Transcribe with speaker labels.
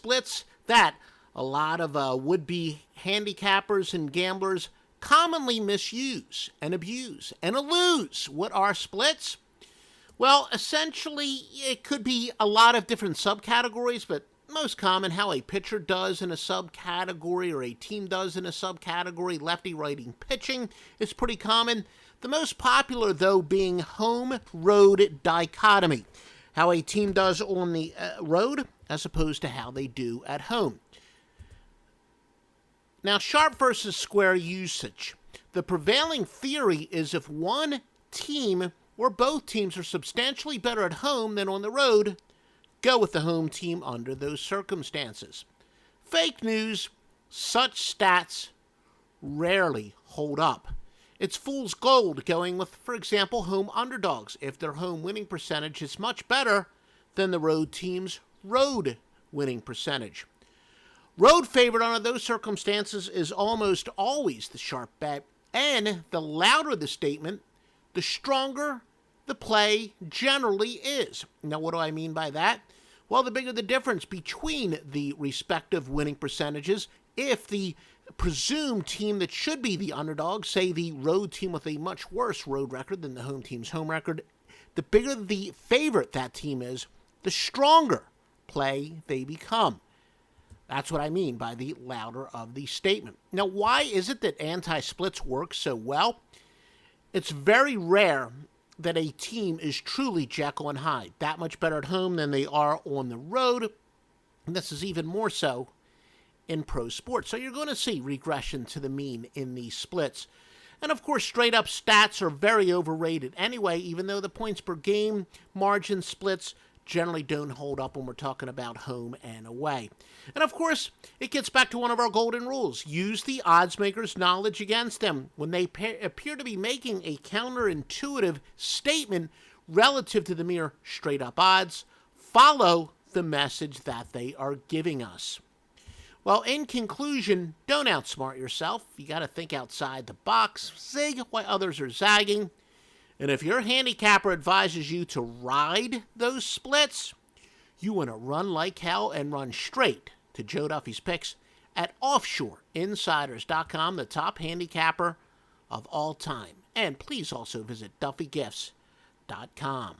Speaker 1: splits that a lot of would-be handicappers and gamblers commonly misuse and abuse and elude. What are splits? Well, essentially, it could be a lot of different subcategories, but most common, how a pitcher does in a subcategory or a team does in a subcategory. Lefty-righty pitching is pretty common. The most popular, though, being home-road dichotomy, how a team does on the road as opposed to how they do at home. Now, sharp versus square usage. The prevailing theory is if one team or both teams are substantially better at home than on the road, go with the home team under those circumstances. Fake news. Such stats rarely hold up. It's fool's gold going with, for example, home underdogs if their home winning percentage is much better than the road team's road winning percentage. Road favorite under those circumstances is almost always the sharp bet, and the louder the statement, the stronger the play generally is. Now, what do I mean by that? Well, the bigger the difference between the respective winning percentages, if the presumed team that should be the underdog, say the road team with a much worse road record than the home team's home record, the bigger the favorite that team is, the stronger play they become. That's what I mean by the louder of the statement. Now, why is it that anti-splits work so well? It's very rare that a team is truly Jekyll and Hyde, that much better at home than they are on the road. And this is even more so in pro sports. So you're going to see regression to the mean in these splits. And of course, straight-up stats are very overrated anyway, even though the points per game margin splits generally don't hold up when we're talking about home and away. And of course, it gets back to one of our golden rules. Use the odds makers' knowledge against them. When they appear to be making a counterintuitive statement relative to the mere straight-up odds, follow the message that they are giving us. Well, in conclusion, don't outsmart yourself. You got to think outside the box, zig while others are zagging. And if your handicapper advises you to ride those splits, you want to run like hell and run straight to Joe Duffy's picks at OffshoreInsiders.com, the top handicapper of all time. And please also visit DuffyGifts.com.